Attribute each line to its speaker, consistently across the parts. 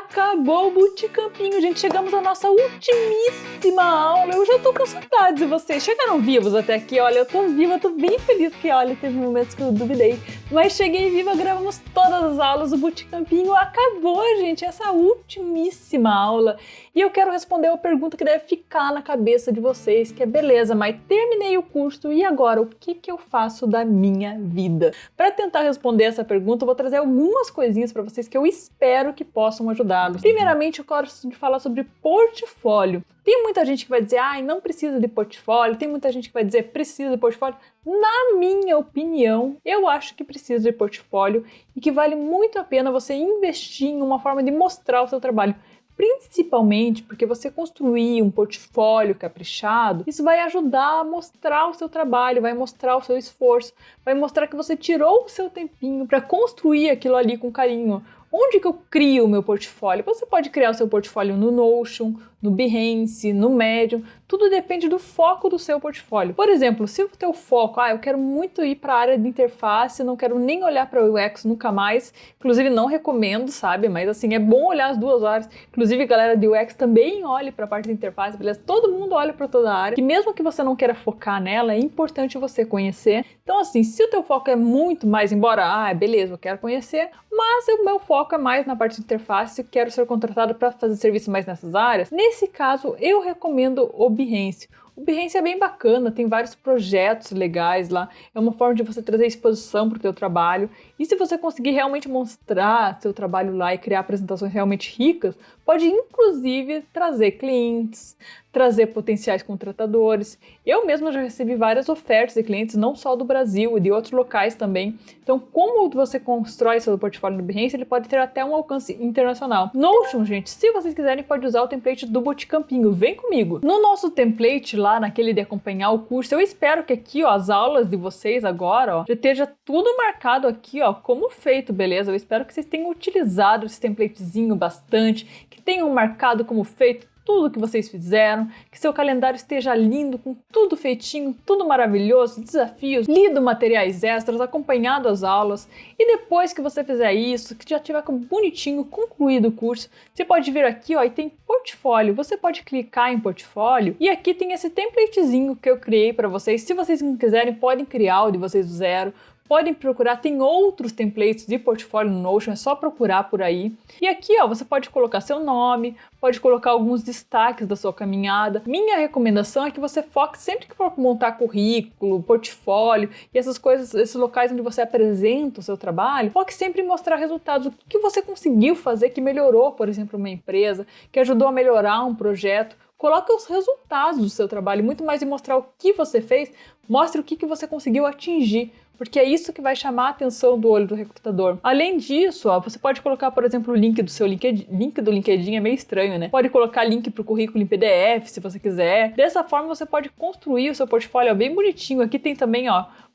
Speaker 1: Acabou o Bootcampinho, gente. Chegamos à nossa ultimíssima aula. Eu já tô com saudades de vocês. Chegaram vivos até aqui, olha. Eu tô viva, tô bem feliz porque, olha, teve momentos que eu duvidei. Mas cheguei viva, gravamos todas as aulas. O Bootcampinho acabou, gente. Essa ultimíssima aula. E eu quero responder uma pergunta que deve ficar na cabeça de vocês, que é, beleza, mas terminei o curso e agora? O que eu faço da minha vida? Para tentar responder essa pergunta, eu vou trazer algumas coisinhas para vocês que eu espero que possam ajudá-los. Primeiramente, eu gosto de falar sobre portfólio. Tem muita gente que vai dizer, não precisa de portfólio. Tem muita gente que vai dizer, precisa de portfólio. Na minha opinião, eu acho que precisa de portfólio e que vale muito a pena você investir em uma forma de mostrar o seu trabalho. Principalmente porque você construir um portfólio caprichado, isso vai ajudar a mostrar o seu trabalho, vai mostrar o seu esforço, vai mostrar que você tirou o seu tempinho para construir aquilo ali com carinho. Onde que eu crio o meu portfólio? Você pode criar o seu portfólio no Notion, no Behance, no Medium, tudo depende do foco do seu portfólio. Por exemplo, se o teu foco, eu quero muito ir para a área de interface, não quero nem olhar para o UX nunca mais, inclusive não recomendo, sabe? Mas assim, é bom olhar as duas áreas. Inclusive, galera de UX também olhe para a parte de interface, beleza? Todo mundo olha para toda a área, que mesmo que você não queira focar nela, é importante você conhecer. Então assim, se o teu foco é muito mais, embora, beleza, eu quero conhecer, mas o meu foco é mais na parte de interface, quero ser contratado para fazer serviço mais nessas áreas. Nesse caso, eu recomendo o Behance. O Behance é bem bacana, tem vários projetos legais lá, é uma forma de você trazer exposição para o teu trabalho. E se você conseguir realmente mostrar seu trabalho lá e criar apresentações realmente ricas, pode inclusive trazer clientes, trazer potenciais contratadores. Eu mesma já recebi várias ofertas de clientes, não só do Brasil e de outros locais também. Então, como você constrói seu portfólio no Behance, ele pode ter até um alcance internacional. Notion, gente, se vocês quiserem, pode usar o template do Bootcampinho. Vem comigo! No nosso template lá, naquele de acompanhar o curso, eu espero que aqui, as aulas de vocês agora, já esteja tudo marcado aqui, como feito, beleza? Eu espero que vocês tenham utilizado esse templatezinho bastante, que tenham marcado como feito tudo que vocês fizeram, que seu calendário esteja lindo, com tudo feitinho, tudo maravilhoso, desafios, lido materiais extras, acompanhado as aulas. E depois que você fizer isso, que já tiver bonitinho, concluído o curso, você pode vir aqui, e tem portfólio. Você pode clicar em portfólio e aqui tem esse templatezinho que eu criei para vocês. Se vocês não quiserem, podem criar o de vocês do zero. Podem procurar, tem outros templates de portfólio no Notion, é só procurar por aí. E aqui, você pode colocar seu nome, pode colocar alguns destaques da sua caminhada. Minha recomendação é que você foque sempre que for montar currículo, portfólio e essas coisas, esses locais onde você apresenta o seu trabalho, foque sempre em mostrar resultados, o que você conseguiu fazer que melhorou, por exemplo, uma empresa, que ajudou a melhorar um projeto. Coloque os resultados do seu trabalho, muito mais de mostrar o que você fez, mostre o que você conseguiu atingir, porque é isso que vai chamar a atenção do olho do recrutador. Além disso, você pode colocar, por exemplo, o link do seu LinkedIn. Link do LinkedIn é meio estranho, né? Pode colocar link para o currículo em PDF, se você quiser. Dessa forma, você pode construir o seu portfólio bem bonitinho. Aqui tem também,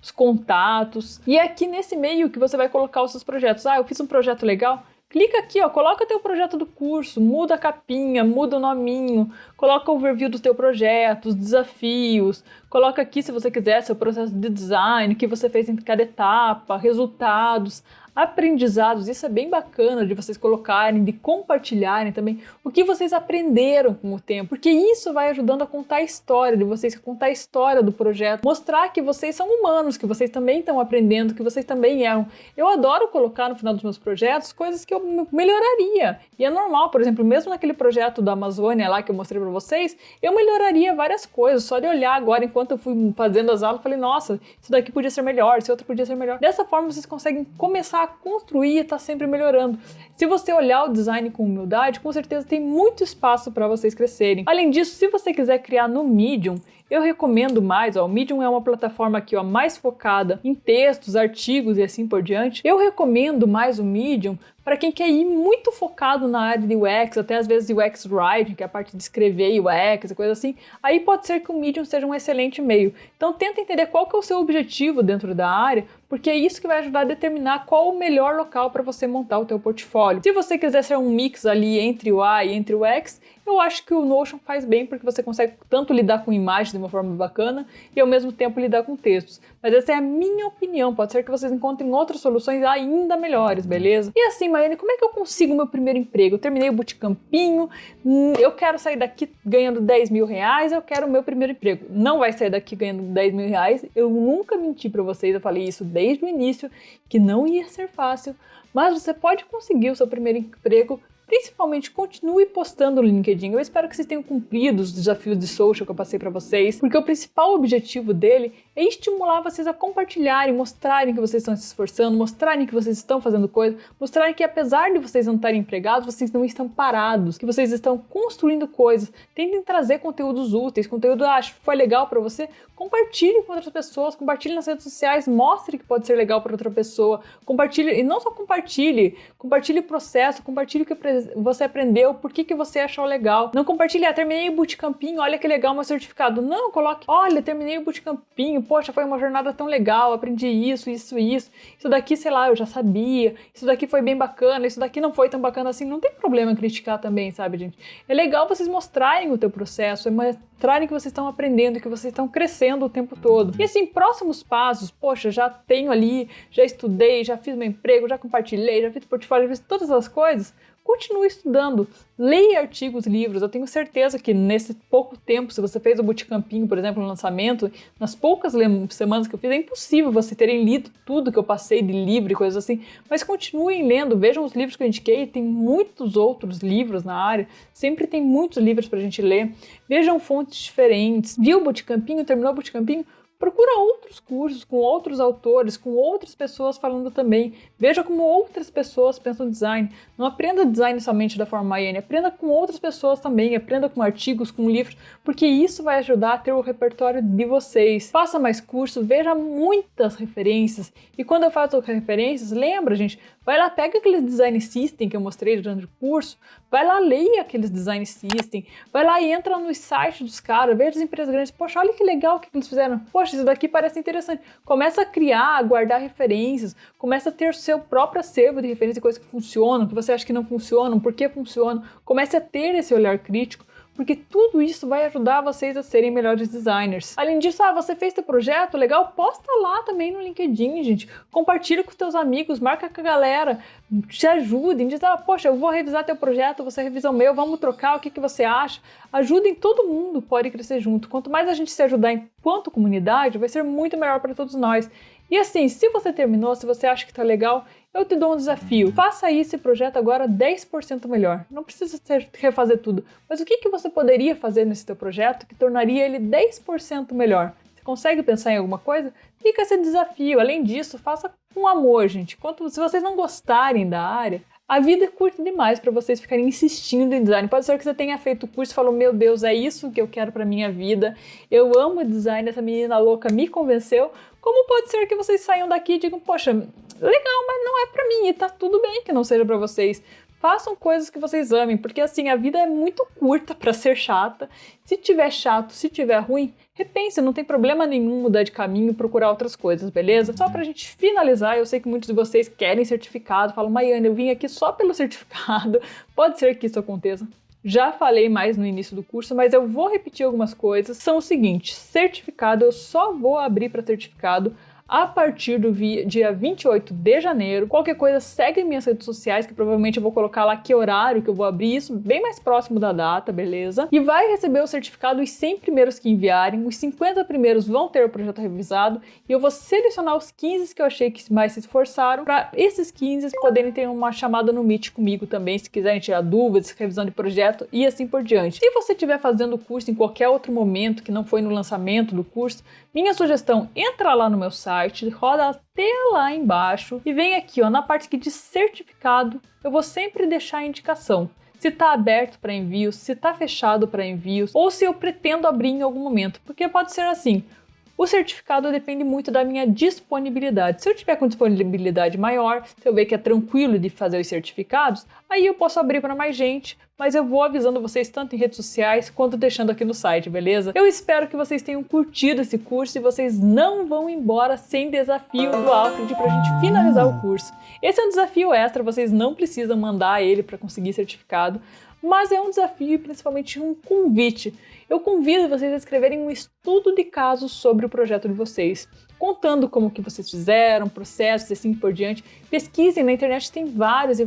Speaker 1: os contatos. E aqui nesse meio que você vai colocar os seus projetos. Eu fiz um projeto legal. Clica aqui, coloca teu projeto do curso, muda a capinha, muda o nominho, coloca o overview do teu projeto, os desafios, coloca aqui, se você quiser, seu processo de design, o que você fez em cada etapa, resultados, aprendizados. Isso é bem bacana de vocês colocarem, de compartilharem também o que vocês aprenderam com o tempo, porque isso vai ajudando a contar a história de vocês, contar a história do projeto, mostrar que vocês são humanos, que vocês também estão aprendendo, que vocês também erram. Eu adoro colocar no final dos meus projetos coisas que eu melhoraria, e é normal, por exemplo, mesmo naquele projeto da Amazônia lá que eu mostrei para vocês, eu melhoraria várias coisas, só de olhar agora enquanto eu fui fazendo as aulas, eu falei, nossa, isso daqui podia ser melhor, esse outro podia ser melhor. Dessa forma vocês conseguem começar a construir e tá sempre melhorando. Se você olhar o design com humildade, com certeza tem muito espaço para vocês crescerem. Além disso, se você quiser criar no Medium, eu recomendo mais, o Medium é uma plataforma aqui, mais focada em textos, artigos e assim por diante. Eu recomendo mais o Medium para quem quer ir muito focado na área de UX, até às vezes UX Writing, que é a parte de escrever UX, coisa assim. Aí pode ser que o Medium seja um excelente meio. Então tenta entender qual que é o seu objetivo dentro da área, porque é isso que vai ajudar a determinar qual o melhor local para você montar o teu portfólio. Se você quiser ser um mix ali entre o A e entre o X, eu acho que o Notion faz bem, porque você consegue tanto lidar com imagens de uma forma bacana e ao mesmo tempo lidar com textos. Mas essa é a minha opinião, pode ser que vocês encontrem outras soluções ainda melhores, beleza? E assim, Maiane, como é que eu consigo meu primeiro emprego? Eu terminei o bootcampinho, eu quero sair daqui ganhando 10 mil reais, eu quero o meu primeiro emprego. Não vai sair daqui ganhando 10 mil reais, eu nunca menti pra vocês, eu falei isso desde o início, que não ia ser fácil, mas você pode conseguir o seu primeiro emprego. Principalmente, continue postando no LinkedIn. Eu espero que vocês tenham cumprido os desafios de social que eu passei para vocês, porque o principal objetivo dele é estimular vocês a compartilharem, mostrarem que vocês estão se esforçando, mostrarem que vocês estão fazendo coisa, mostrarem que apesar de vocês não estarem empregados, vocês não estão parados, que vocês estão construindo coisas. Tentem trazer conteúdos úteis, conteúdo que foi legal para você, compartilhe com outras pessoas, compartilhe nas redes sociais, mostre que pode ser legal para outra pessoa, compartilhe, e não só compartilhe o processo, compartilhe o que você aprendeu, por que você achou legal. Não compartilhe, terminei o bootcampinho, olha que legal meu certificado. Não, coloque, olha, terminei o bootcampinho, poxa, foi uma jornada tão legal, aprendi isso. Isso daqui, sei lá, eu já sabia, isso daqui foi bem bacana, isso daqui não foi tão bacana assim. Não tem problema em criticar também, sabe, gente? É legal vocês mostrarem o teu processo, é mostrarem que vocês estão aprendendo, que vocês estão crescendo o tempo todo. E assim, próximos passos, poxa, já tenho ali, já estudei, já fiz meu emprego, já compartilhei, já fiz portfólio, já fiz todas as coisas. Continue estudando, leia artigos, livros. Eu tenho certeza que nesse pouco tempo, se você fez o bootcampinho, por exemplo, no lançamento, nas poucas semanas que eu fiz, é impossível você terem lido tudo que eu passei de livro e coisas assim, mas continuem lendo, vejam os livros que eu indiquei, tem muitos outros livros na área, sempre tem muitos livros pra gente ler, vejam fontes diferentes. Viu o bootcampinho, terminou o bootcampinho? Procura outros cursos com outros autores, com outras pessoas falando também. Veja como outras pessoas pensam design. Não aprenda design somente da forma Maiane, aprenda com outras pessoas também, aprenda com artigos, com livros, porque isso vai ajudar a ter o repertório de vocês. Faça mais cursos, veja muitas referências. E quando eu faço referências, lembra, gente, vai lá, pega aqueles design system que eu mostrei durante o curso, vai lá, leia aqueles design system, vai lá e entra nos sites dos caras, veja as empresas grandes, poxa, olha que legal o que eles fizeram, poxa, isso daqui parece interessante. Começa a criar, a guardar referências, começa a ter o seu próprio acervo de referência, coisas que funcionam, que você acha que não funcionam, por que funcionam. Comece a ter esse olhar crítico, porque tudo isso vai ajudar vocês a serem melhores designers. Além disso, você fez teu projeto, legal? Posta lá também no LinkedIn, gente. Compartilha com os teus amigos, marca com a galera, te ajudem, diz, poxa, eu vou revisar teu projeto, você revisa o meu, vamos trocar, o que você acha? Ajudem, todo mundo pode crescer junto. Quanto mais a gente se ajudar enquanto comunidade, vai ser muito melhor para todos nós. E assim, se você terminou, se você acha que tá legal, eu te dou um desafio. Faça aí esse projeto agora 10% melhor. Não precisa refazer tudo. Mas o que você poderia fazer nesse teu projeto que tornaria ele 10% melhor? Você consegue pensar em alguma coisa? Fica esse desafio. Além disso, faça com amor, gente. Se vocês não gostarem da área, a vida é curta demais para vocês ficarem insistindo em design. Pode ser que você tenha feito o curso e falou, meu Deus, é isso que eu quero para minha vida. Eu amo design, essa menina louca me convenceu. Como pode ser que vocês saiam daqui e digam, poxa, legal, mas não é para mim e tá tudo bem que não seja para vocês. Façam coisas que vocês amem, porque assim, a vida é muito curta para ser chata. Se tiver chato, se tiver ruim, repense, não tem problema nenhum mudar de caminho e procurar outras coisas, beleza? Só pra gente finalizar, eu sei que muitos de vocês querem certificado, falam, Maiane, eu vim aqui só pelo certificado. Pode ser que isso aconteça. Já falei mais no início do curso, mas eu vou repetir algumas coisas. São o seguinte, certificado, eu só vou abrir para certificado a partir do dia 28 de janeiro. Qualquer coisa, segue minhas redes sociais, que provavelmente eu vou colocar lá que horário que eu vou abrir isso, bem mais próximo da data, beleza? E vai receber o certificado os 100 primeiros que enviarem, os 50 primeiros vão ter o projeto revisado, e eu vou selecionar os 15 que eu achei que mais se esforçaram, para esses 15 poderem ter uma chamada no Meet comigo também, se quiserem tirar dúvidas, revisão de projeto e assim por diante. Se você estiver fazendo o curso em qualquer outro momento, que não foi no lançamento do curso, minha sugestão, entra lá no meu site, roda até lá embaixo e vem aqui, ó, na parte que diz certificado, eu vou sempre deixar a indicação. Se está aberto para envios, se está fechado para envios, ou se eu pretendo abrir em algum momento, porque pode ser assim. O certificado depende muito da minha disponibilidade. Se eu tiver com disponibilidade maior, se eu ver que é tranquilo de fazer os certificados, aí eu posso abrir para mais gente, mas eu vou avisando vocês tanto em redes sociais quanto deixando aqui no site, beleza? Eu espero que vocês tenham curtido esse curso e vocês não vão embora sem desafio do Alfred pra gente finalizar o curso. Esse é um desafio extra, vocês não precisam mandar ele para conseguir certificado, mas é um desafio e principalmente um convite. Eu convido vocês a escreverem um estudo de caso sobre o projeto de vocês, contando como que vocês fizeram, processos e assim por diante. Pesquisem na internet, tem vários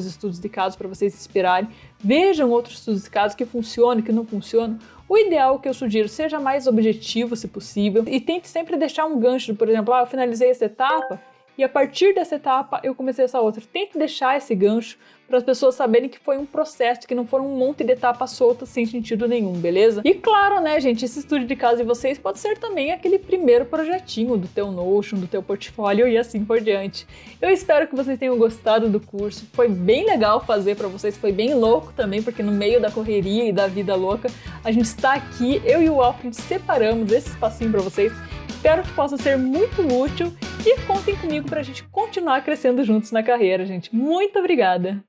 Speaker 1: estudos de casos para vocês se inspirarem. Vejam outros estudos de casos que funcionam e que não funcionam. O ideal que eu sugiro, seja mais objetivo se possível e tente sempre deixar um gancho, por exemplo, eu finalizei essa etapa e a partir dessa etapa eu comecei essa outra. Tente deixar esse gancho para as pessoas saberem que foi um processo, que não foram um monte de etapas soltas sem sentido nenhum, beleza? E claro, né, gente, esse estudo de caso de vocês pode ser também aquele primeiro projetinho do teu Notion, do teu portfólio e assim por diante. Eu espero que vocês tenham gostado do curso, foi bem legal fazer para vocês, foi bem louco também, porque no meio da correria e da vida louca, a gente está aqui, eu e o Alfred separamos esse espacinho para vocês. Espero que possa ser muito útil e contem comigo para a gente continuar crescendo juntos na carreira, gente. Muito obrigada!